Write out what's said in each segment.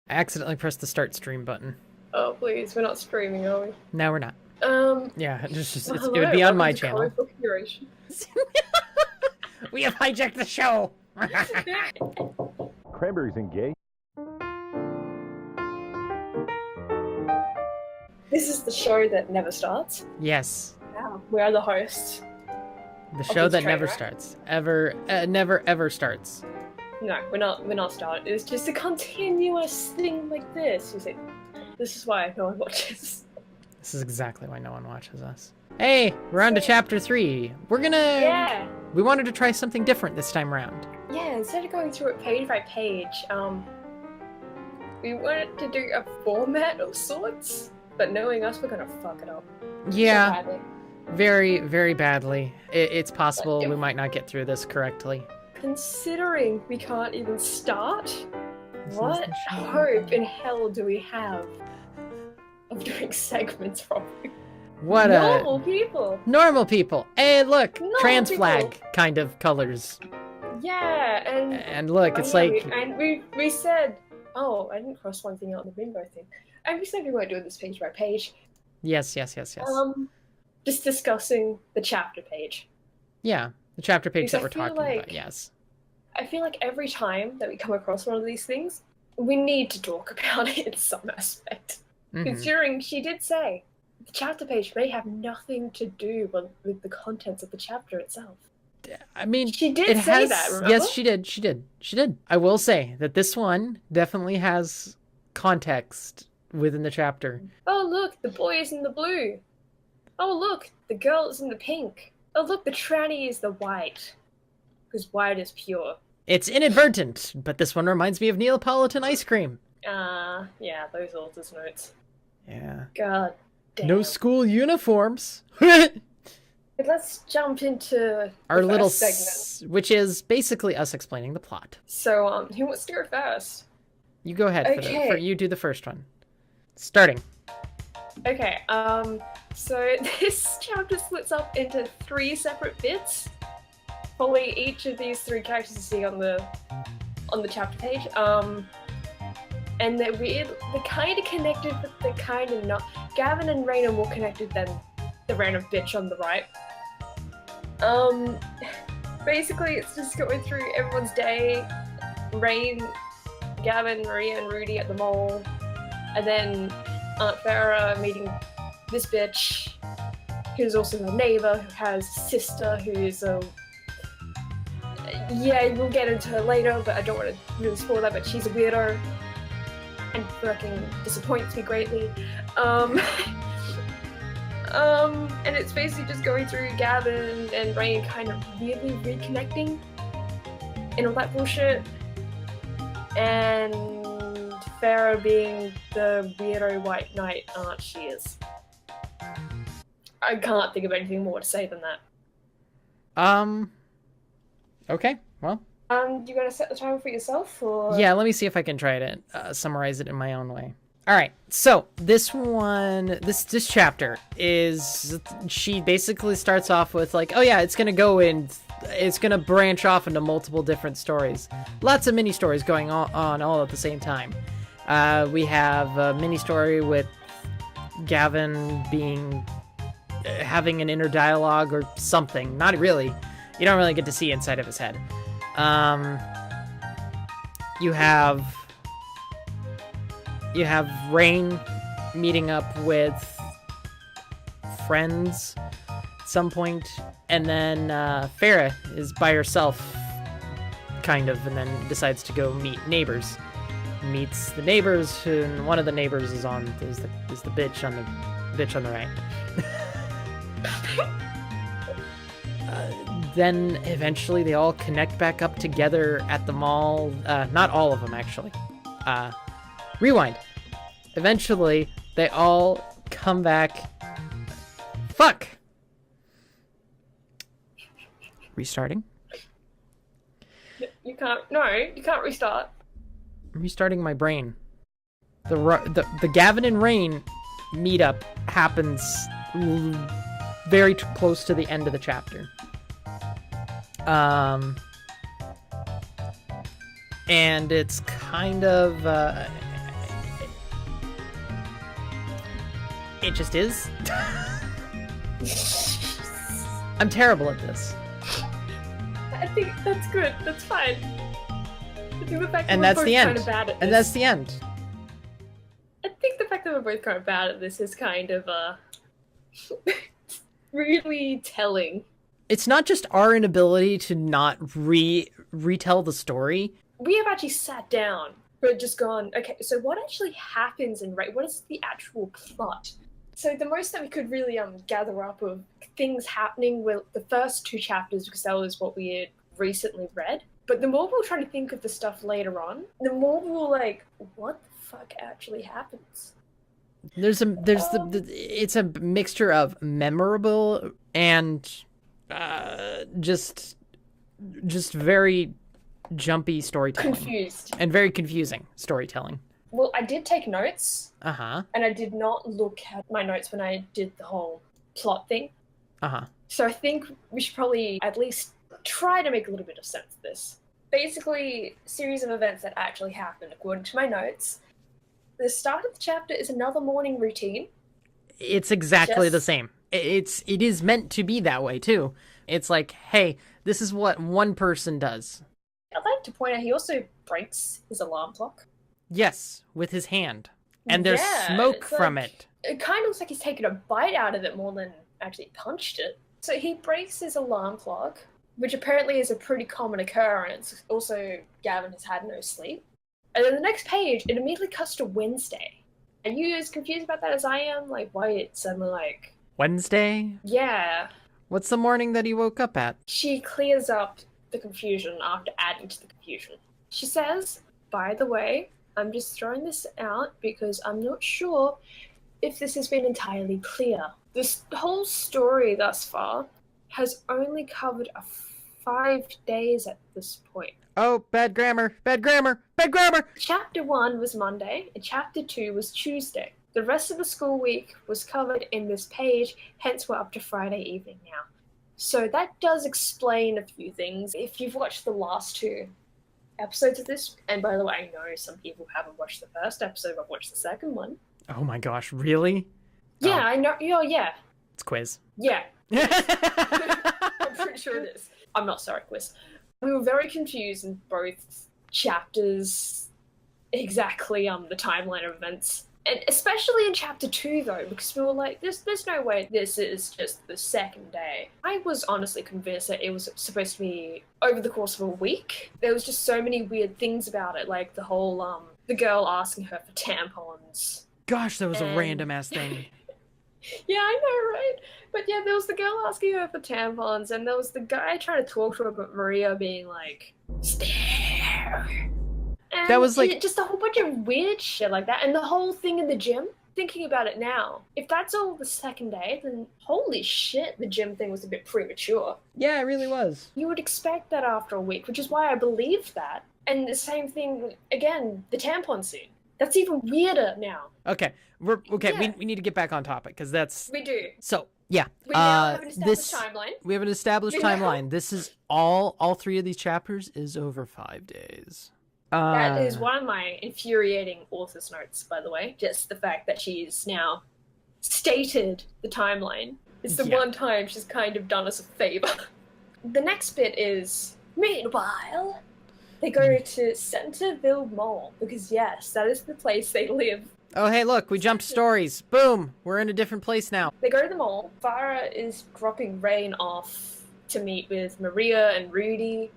I accidentally pressed the start stream button. Oh, please, we're not streaming, are we? No, we're not. Yeah, Well, it hello, would be on my welcome to channel. Comic Book Curation. We have hijacked the show! Cranberries and gay. This is the show that never starts. Yes. Wow. We are the hosts. The show this that train never wreck. starts. Never ever starts. No, we're not starting. It's just a continuous thing like this. You see, this is why no one watches. This is exactly why no one watches us. Hey, we're on to chapter 3. We're gonna... Yeah. We wanted to try something different this time around. Yeah, instead of going through it page by page, we wanted to do a format of sorts, but knowing us, we're gonna fuck it up. Yeah, So badly. very, very badly. It's possible But we if- might not get through this correctly. Considering we can't even start, This is what the show. hope in hell do we have of doing segments properly? What Normal people! Normal people! Hey, look! Normal Trans people. flag kind of colors. Yeah, and And look, it's yeah, like... we said, oh, I didn't cross one thing out in the bingo thing. And we said we weren't doing this page by page. Yes. Just discussing the chapter page. Yeah, the chapter page Because that I we're feel talking like- about, yes. I feel like every time that we come across one of these things, we need to talk about it in some aspect. Mhm. Considering she did say the chapter page may have nothing to do with the contents of the chapter itself. I mean, She did it say has... that, remember? Yes, she did. I will say that this one definitely has context within the chapter. Oh, look, the boy is in the blue. Oh, look, the girl is in the pink. Oh, look, the tranny is the white. Because white is pure. It's inadvertent, but this one reminds me of Neapolitan ice cream. Yeah, those author's notes. Yeah. God damn. No school uniforms. But let's jump into Our the little... first segment. Which is basically us explaining the plot. So, who wants to go first? You go ahead. Okay. You do the first one. Starting. Okay, so this chapter splits up into 3 separate bits, following each of these 3 characters you see on the chapter page. And they're weird. They're kind of connected, but they're kind of not. Gavin and Rain are more connected than the random bitch on the right. Basically, it's just going through everyone's day. Rain, Gavin, Maria, and Rudy at the mall, and then Aunt Farah meeting this bitch, who's also her neighbor, who has a sister who's a... Yeah, we'll get into her later, but I don't want to really spoil that, but she's a weirdo. And fucking disappoints me greatly. And it's basically just going through Gavin and Rain kind of weirdly reconnecting and all that bullshit. And Farah being the weirdo white knight aunt she is. I can't think of anything more to say than that. Okay, well. You gonna set the title for yourself, or...? Yeah, let me see if I can try to summarize it in my own way. All right, so this chapter is... She basically starts off with like, oh yeah, it's gonna branch off into multiple different stories. Lots of mini stories going on all at the same time. We have a mini story with Gavin having an inner dialogue or something. Not really. You don't really get to see inside of his head. You have Rain meeting up with friends at some point, and then Farah is by herself, kind of, and then decides to go meet neighbors. Meets the neighbors, and one of the neighbors is the bitch on the right. Then eventually they all connect back up together at the mall. Not all of them, actually. Rewind. Eventually they all come back. Fuck! Restarting. You can't restart. I'm restarting my brain. The Gavin and Rain meetup happens very close to the end of the chapter. And it's kind of It just is. I'm terrible at this. I think that's good. That's fine. I think the fact that And we're that's both the end. kind of bad at this. And that's the end. I think the fact that we're both kind of bad at this is kind of really telling. It's not just our inability to not retell the story. We have actually sat down, but just gone, okay, so what actually happens in Raid? What is the actual plot? So the most that we could really gather up of things happening were the first 2 chapters, because that was what we had recently read. But the more we were trying to think of the stuff later on, the more we were like, what the fuck actually happens? It's a mixture of memorable and just very jumpy storytelling. Confused. And very confusing storytelling. Well, I did take notes. Uh-huh. And I did not look at my notes when I did the whole plot thing. Uh-huh. So I think we should probably at least try to make a little bit of sense of this. Basically, a series of events that actually happened according to my notes. The start of the chapter is another morning routine. It's exactly the same. It is meant to be that way too. It's like, hey, this is what one person does. I'd like to point out he also breaks his alarm clock. Yes, with his hand. And there's smoke from it. It kind of looks like he's taken a bite out of it more than actually punched it. So he breaks his alarm clock, which apparently is a pretty common occurrence. Also, Gavin has had no sleep. And then the next page, it immediately cuts to Wednesday. Are you as confused about that as I am? Like, why it's suddenly like... Wednesday? Yeah. What's the morning that he woke up at? She clears up the confusion after adding to the confusion. She says, by the way, I'm just throwing this out because I'm not sure if this has been entirely clear. This whole story thus far has only covered 5 days at this point. Oh, bad grammar, bad grammar, bad grammar! Chapter 1 was Monday, and Chapter 2 was Tuesday. The rest of the school week was covered in this page, hence we're up to Friday evening now. So that does explain a few things. If you've watched the last 2 episodes of this, and by the way, I know some people haven't watched the first episode, I've watched the second one. Oh my gosh, really? Yeah, I know. Yeah. It's quiz. Yeah. I'm pretty sure it is. I'm not sorry, quiz. We were very confused in both chapters, exactly the timeline of events. And especially in chapter 2, though, because we were like, there's no way this is just the second day. I was honestly convinced that it was supposed to be over the course of a week. There was just so many weird things about it, like the whole, the girl asking her for tampons. Gosh, that was a random-ass thing. Yeah, I know, right? But yeah, there was the girl asking her for tampons, and there was the guy trying to talk to her, but Maria being like, stare. And that was like just a whole bunch of weird shit like that, and the whole thing in the gym. Thinking about it now, if that's all the second day, then holy shit, the gym thing was a bit premature. Yeah, it really was. You would expect that after a week, which is why I believed that. And the same thing again, the tampon scene. That's even weirder now. Okay, we need to get back on topic because that's we do. So yeah, We now have an established timeline. We have an established timeline. This is all 3 of these chapters is over 5 days. That is one of my infuriating author's notes, by the way. Just the fact that she's now stated the timeline. It's the one time she's kind of done us a favor. The next bit is, meanwhile, they go to Centerville Mall, because yes, that is the place they live. Oh, hey, look, we jumped stories. Boom, we're in a different place now. They go to the mall. Farah is dropping Rain off to meet with Maria and Rudy.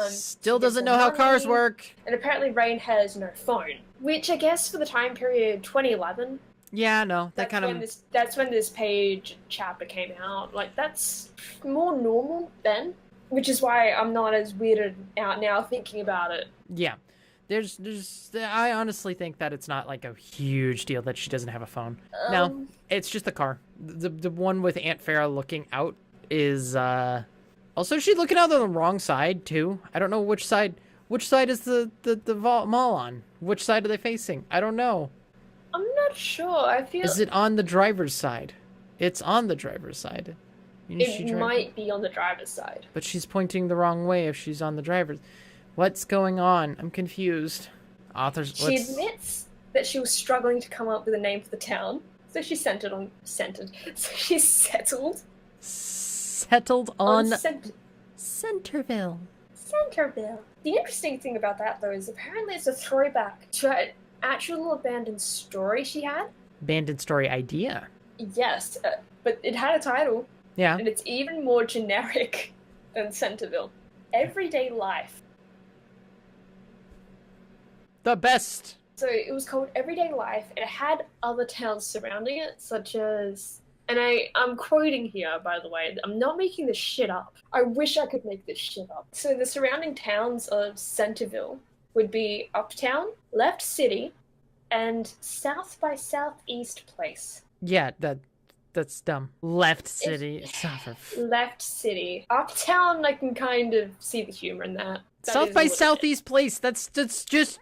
Still doesn't know how cars work. And apparently Rain has no phone, which I guess for the time period 2011. Yeah, no, that's when this page chapter came out. Like, that's more normal then, which is why I'm not as weirded out now thinking about it. Yeah. I honestly think that it's not like a huge deal that she doesn't have a phone. No, it's just the car. The one with Aunt Farah looking out is, also she's looking out on the wrong side too. I don't know which side is the mall on? Which side are they facing? I don't know. I'm not sure. I feel... Is it on the driver's side? It's on the driver's side. It might be on the driver's side. But she's pointing the wrong way if she's on the driver's. What's going on? I'm confused. She admits that she was struggling to come up with a name for the town. So she's centered. So she's settled Settled on Centerville. Centerville. The interesting thing about that, though, is apparently it's a throwback to an actual abandoned story she had. Abandoned story idea. Yes, but it had a title. Yeah. And it's even more generic than Centerville. Everyday Life. The best. So it was called Everyday Life. It had other towns surrounding it, such as... And I'm quoting here, by the way. I'm not making this shit up. I wish I could make this shit up. So the surrounding towns of Centerville would be Uptown, Left City, and South by Southeast Place. Yeah, that's dumb. Left City. Left City. Uptown, I can kind of see the humor in that. South by Southeast Place. That's just.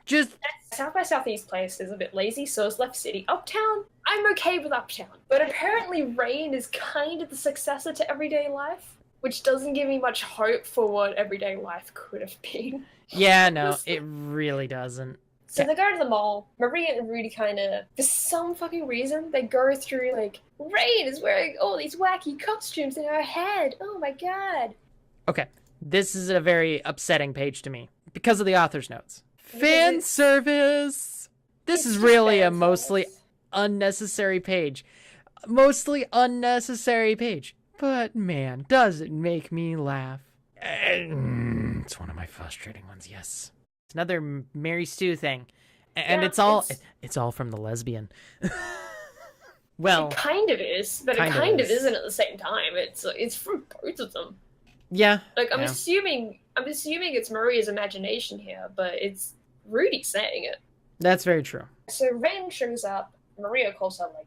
South by Southeast Place is a bit lazy, so is Left City. Uptown, I'm okay with Uptown. But apparently Rain is kind of the successor to Everyday Life, which doesn't give me much hope for what Everyday Life could have been. Yeah, no, it really doesn't. So they go to the mall. Maria and Rudy kind of, for some fucking reason, they go through, like, Rain is wearing all these wacky costumes in her head. Oh my god. Okay, this is a very upsetting page to me because of the author's notes. Fan service! This is really a mostly unnecessary page. Mostly unnecessary page. But man, does it make me laugh. It's one of my frustrating ones, yes. It's another Mary Stu thing. And Yeah, it's all from the lesbian. Well, it kind of is, but it kind of isn't at the same time. It's from both of them. Yeah. Like I'm assuming it's Maria's imagination here, but it's Rudy saying it. That's very true. So Rain shows up. Maria calls her like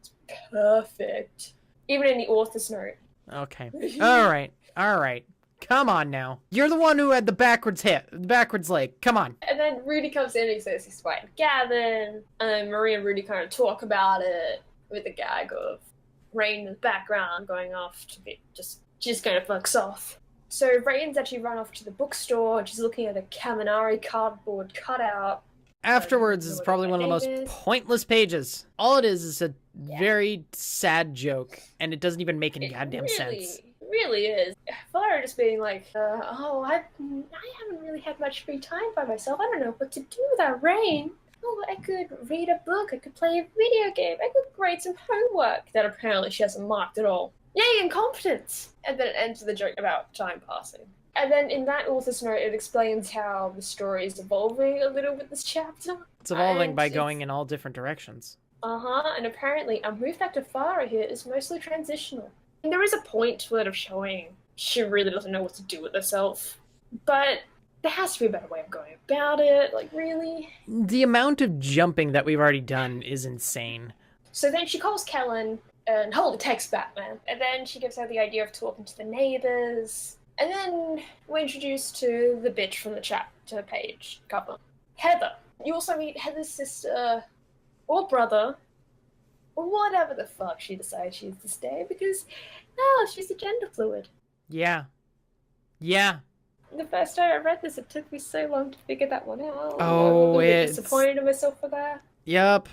perfect, even in the author's note. Okay. All right. Come on now. You're the one who had the backwards leg. Come on. And then Rudy comes in and he says he's fighting Gavin. And Maria and Rudy kind of talk about it with a gag of Rain in the background going off to be just kind of fucks off. So Rain's actually run off to the bookstore and she's looking at a Kaminari cardboard cutout. Afterwards is probably one of the most pointless pages. All it is a very sad joke, and it doesn't even make any goddamn sense. It really is. Farah just being like, I haven't really had much free time by myself. I don't know what to do without Rain. Oh, I could read a book. I could play a video game. I could grade some homework that apparently she hasn't marked at all. Yay, incompetence! And then it ends with a joke about time passing. And then in that author's note, it explains how the story is evolving a little with this chapter. It's evolving by going in all different directions. And apparently our move back to Farah here is mostly transitional. And there is a point to it of showing she really doesn't know what to do with herself. But there has to be a better way of going about it, like really. The amount of jumping that we've already done is insane. So then she calls Kellen and hold the text Batman. And then she gives her the idea of talking to the neighbors. And then we're introduced to the bitch from the chapter page cover, Heather. You also meet Heather's sister or brother, or whatever the fuck she decides she's to stay, because, she's a gender fluid. Yeah. The first time I read this, it took me so long to figure that one out. Oh, it's disappointed in myself for that. Yup.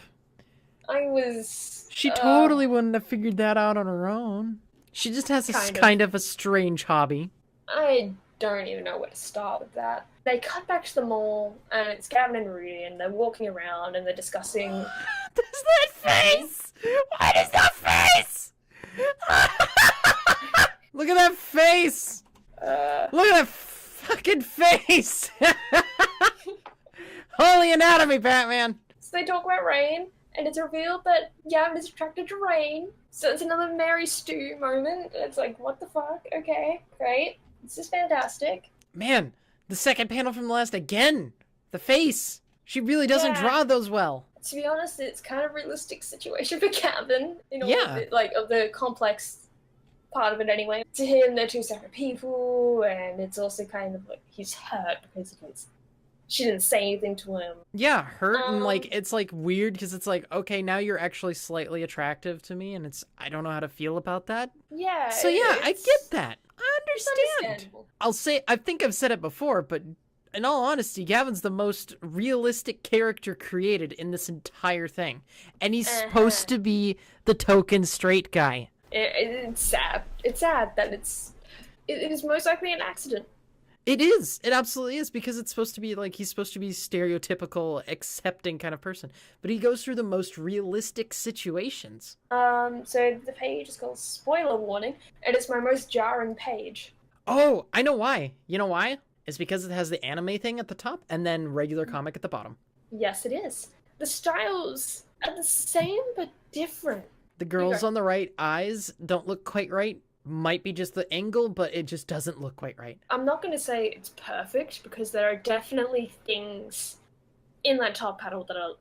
She totally wouldn't have figured that out on her own. She just has kind of a strange hobby. I don't even know where to start with that. They cut back to the mall, and it's Gavin and Rudy, and they're walking around, and they're discussing... There's that face! What is that face? Look at that face! Look at that fucking face! Holy anatomy, Batman! So they talk about Rain, and it's revealed that Gavin is attracted to Rain. So it's another Mary Stu moment. It's like, what the fuck? Okay, great. This is fantastic. Man, the second panel from the last again. The face. She really doesn't draw those well. To be honest, it's kind of a realistic situation for Gavin. In all of the complex part of it anyway. To him, they're two separate people, and it's also kind of like he's hurt because she didn't say anything to him. Yeah, hurt and it's weird because it's like, okay, now you're actually slightly attractive to me, and I don't know how to feel about that. Yeah. So I get that. I understand. I think I've said it before, but in all honesty, Gavin's the most realistic character created in this entire thing. And he's supposed to be the token straight guy. It's sad. It's sad that it is most likely an accident. It is. It absolutely is, because it's supposed to be like he's supposed to be stereotypical, accepting kind of person. But he goes through the most realistic situations. So the page is called Spoiler Warning, and it's my most jarring page. Oh, I know why. You know why? It's because it has the anime thing at the top and then regular comic at the bottom. Yes, it is. The styles are the same but different. The girls on the right eyes don't look quite right. Might be just the angle, but it just doesn't look quite right. I'm not going to say it's perfect, because there are definitely things in that top panel that are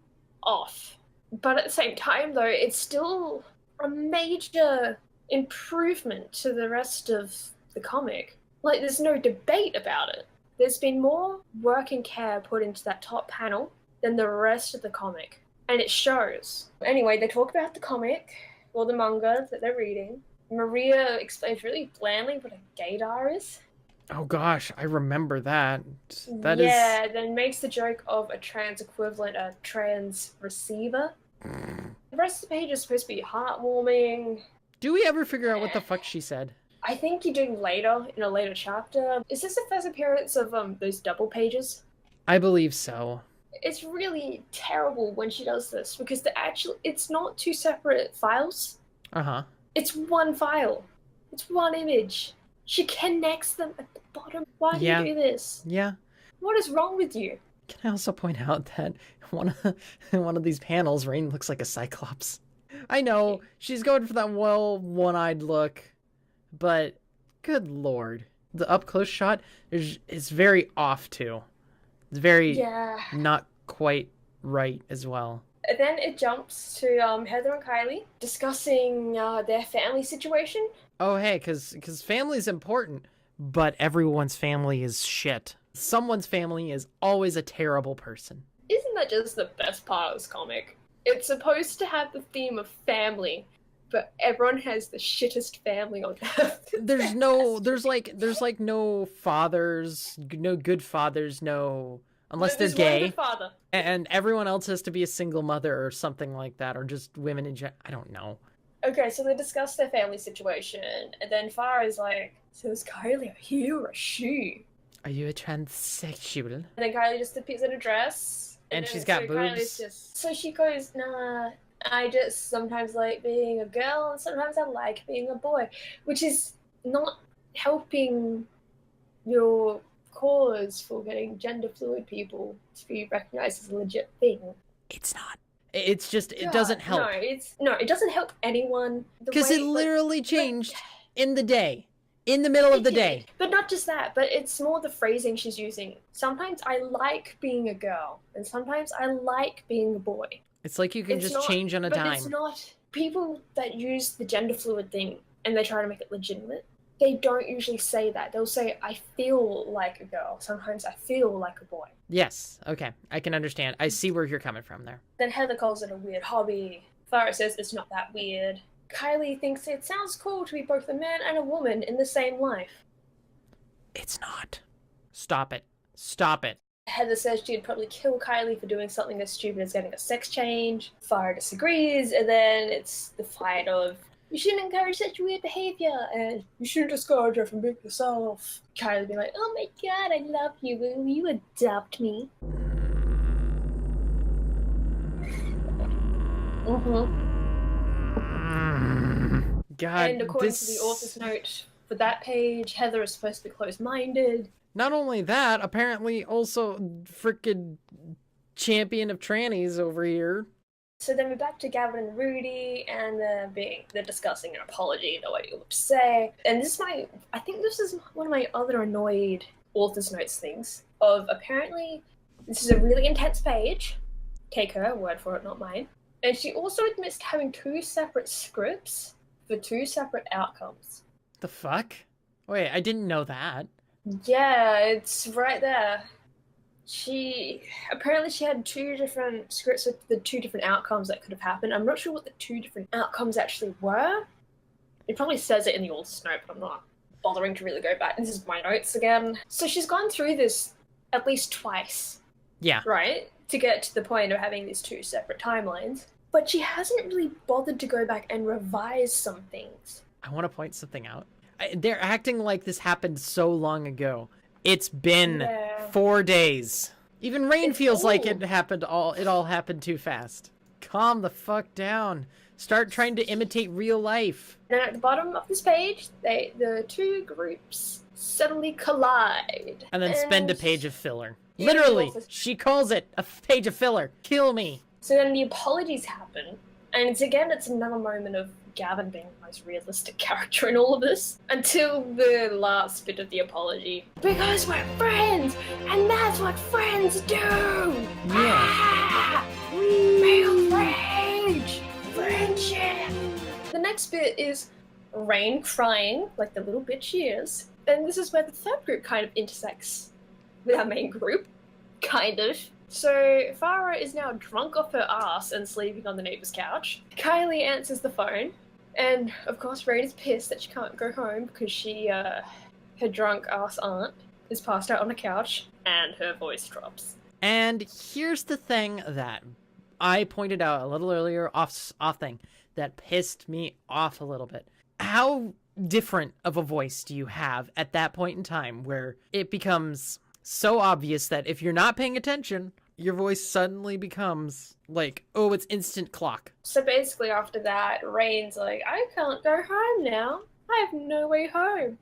off. But at the same time, though, it's still a major improvement to the rest of the comic. Like, there's no debate about it. There's been more work and care put into that top panel than the rest of the comic. And it shows. Anyway, they talk about the comic, or the manga that they're reading. Maria explains really blandly what a gaydar is. Oh gosh, I remember that. Yeah, then makes the joke of a trans equivalent, a trans receiver. The rest of the page is supposed to be heartwarming. Do we ever figure out what the fuck she said? I think you do later, in a later chapter. Is this the first appearance of those double pages? I believe so. It's really terrible when she does this, because it's not two separate files. Uh-huh. It's one file. It's one image. She connects them at the bottom. Why do you do this? Yeah. What is wrong with you? Can I also point out that one of these panels, Rain looks like a cyclops. I know, she's going for that one-eyed look, but good lord. The up-close shot is very off, too. It's very not quite right as well. And then it jumps to Heather and Kylie discussing their family situation. Oh, hey, because family's important, but everyone's family is shit. Someone's family is always a terrible person. Isn't that just the best part of this comic? It's supposed to have the theme of family, but everyone has the shittest family on earth. There's like no fathers, no good fathers, no... Unless they're gay, and everyone else has to be a single mother or something like that, or just women in general. I don't know. Okay, so they discuss their family situation, and then Farah's like, so is Kylie a he or a she? Are you a transsexual? And then Kylie just appears in a dress. And she's got boobs. So she goes, nah, I just sometimes like being a girl, and sometimes I like being a boy. Which is not helping your cause for getting gender fluid people to be recognized as a legit thing. It's not. It's just, it doesn't help. No, it doesn't help anyone. Because it literally changed in the day. In the middle of the day. But not just that, but it's more the phrasing she's using. Sometimes I like being a girl, and sometimes I like being a boy. It's like you can just change on a dime. But it's not. People that use the gender fluid thing and they try to make it legitimate, they don't usually say that. They'll say, I feel like a girl. Sometimes I feel like a boy. Yes. Okay. I can understand. I see where you're coming from there. Then Heather calls it a weird hobby. Farah says it's not that weird. Kylie thinks it sounds cool to be both a man and a woman in the same life. It's not. Stop it. Stop it. Heather says she'd probably kill Kylie for doing something as stupid as getting a sex change. Farah disagrees, and then it's the fight of, you shouldn't encourage such weird behavior, and you shouldn't discourage her from being yourself. Kylie being like, oh my god, I love you, will you adopt me? God, and according to the author's note for that page, Heather is supposed to be closed-minded. Not only that, apparently also frickin' champion of trannies over here. So then we're back to Gavin and Rudy, and they're discussing an apology, know what you would say. And I think this is one of my other annoyed author's notes things, of apparently this is a really intense page. Take her word for it, not mine. And she also admits to having two separate scripts for two separate outcomes. The fuck? Wait, I didn't know that. Yeah, it's right there. Apparently she had two different scripts with the two different outcomes that could have happened. I'm not sure what the two different outcomes actually were. It probably says it in the author's note, but I'm not bothering to really go back. This is my notes again. So she's gone through this at least twice, Yeah. right? To get to the point of having these two separate timelines. But she hasn't really bothered to go back and revise some things. I want to point something out. They're acting like this happened so long ago. It's been 4 days. Even Rain feels like it all happened too fast. Calm the fuck down. Start trying to imitate real life. And at the bottom of this page, the two groups suddenly collide. And then spend a page of filler. Literally, she calls it a page of filler. Kill me. So then the apologies happen. And it's another moment of Gavin being the most realistic character in all of this. Until the last bit of the apology. Because we're friends! And that's what friends do! Yeah. Real rage! Friendship! The next bit is Rain crying, like the little bitch she is. And this is where the third group kind of intersects with our main group. Kind of. So Farah is now drunk off her ass and sleeping on the neighbor's couch. Kylie answers the phone, and of course Rain is pissed that she can't go home because her drunk ass aunt is passed out on the couch, and her voice drops. And here's the thing that I pointed out a little earlier, off thing, that pissed me off a little bit. How different of a voice do you have at that point in time where it becomes so obvious that if you're not paying attention, your voice suddenly becomes like, oh, it's instant clock. So basically after that, Rain's like, I can't go home now. I have no way home.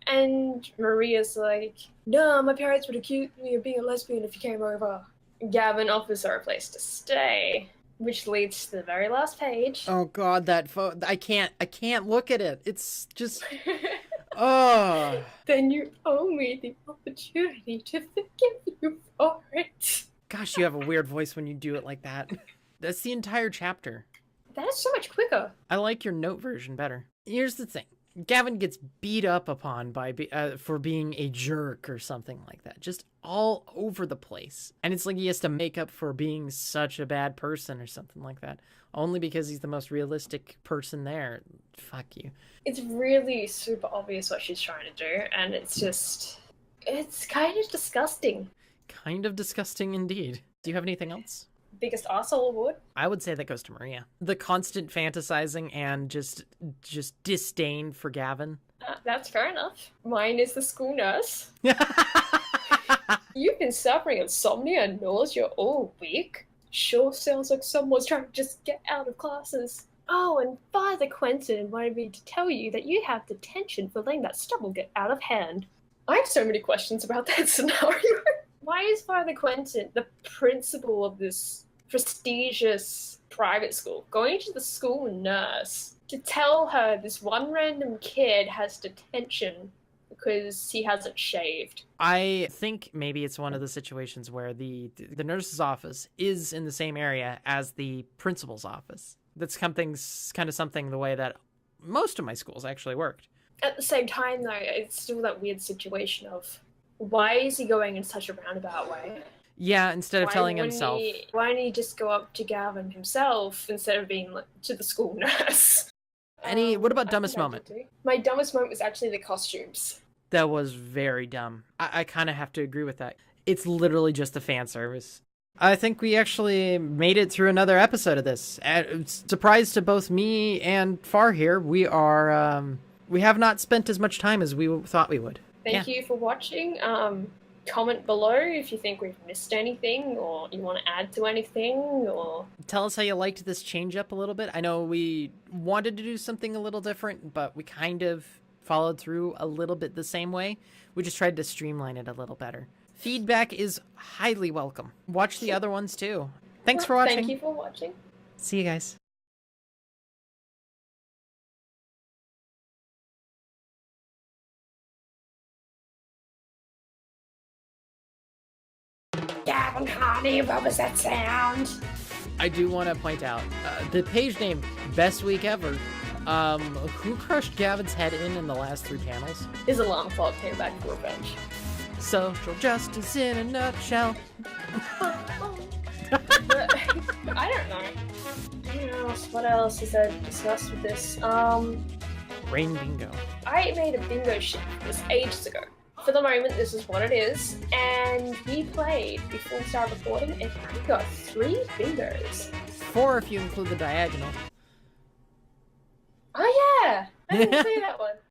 And Maria's like, no, my parents would accuse me of being a lesbian if you came over. Gavin offers her a place to stay, which leads to the very last page. Oh god, that I can't look at it. It's just oh. Then you owe me the opportunity to forgive you for it. Gosh, you have a weird voice when you do it like that. That's the entire chapter. That is so much quicker. I like your note version better. Here's the thing. Gavin gets beat up upon for being a jerk or something like that. Just all over the place. And it's like he has to make up for being such a bad person or something like that. Only because he's the most realistic person there. Fuck you. It's really super obvious what she's trying to do. And it's kind of disgusting. Kind of disgusting indeed. Do you have anything else? Biggest arsehole award? I would say that goes to Maria. The constant fantasizing and just disdain for Gavin. That's fair enough. Mine is the school nurse. You've been suffering insomnia and nausea all week. Sure sounds like someone's trying to just get out of classes. Oh, and Father Quentin wanted me to tell you that you have detention for letting that stubble get out of hand. I have so many questions about that scenario. Why is Father Quentin, the principal of this prestigious private school, going to the school nurse to tell her this one random kid has detention because he hasn't shaved? I think maybe it's one of the situations where the nurse's office is in the same area as the principal's office. That's kind of something the way that most of my schools actually worked. At the same time, though, it's still that weird situation of why is he going in such a roundabout way? Yeah, instead of telling himself. Why didn't he just go up to Gavin himself instead of being to the school nurse? What about dumbest moment? My dumbest moment was actually the costumes. That was very dumb. I kind of have to agree with that. It's literally just a fan service. I think we actually made it through another episode of this. Surprise to both me and Far here, we have not spent as much time as we thought we would. Thank you for watching. Comment below if you think we've missed anything or you want to add to anything, or tell us how you liked this change up a little bit. I know we wanted to do something a little different, but we kind of followed through a little bit the same way. We just tried to streamline it a little better. Feedback is highly welcome. Watch the other ones too. Thanks for watching. Thank you for watching. See you guys. Gavin, honey, what was that sound? I do want to point out the page name Best Week Ever. Who crushed Gavin's head in the last 3 panels? His alarm clock came back for revenge. Social justice in a nutshell. I don't know. What else is there discussed with this? Rain bingo. I made a bingo sheet this ages ago. for the moment, this is what it is. And we played before we started recording, and we got 3 bingos. 4 if you include the diagonal. Oh yeah, I didn't say that one.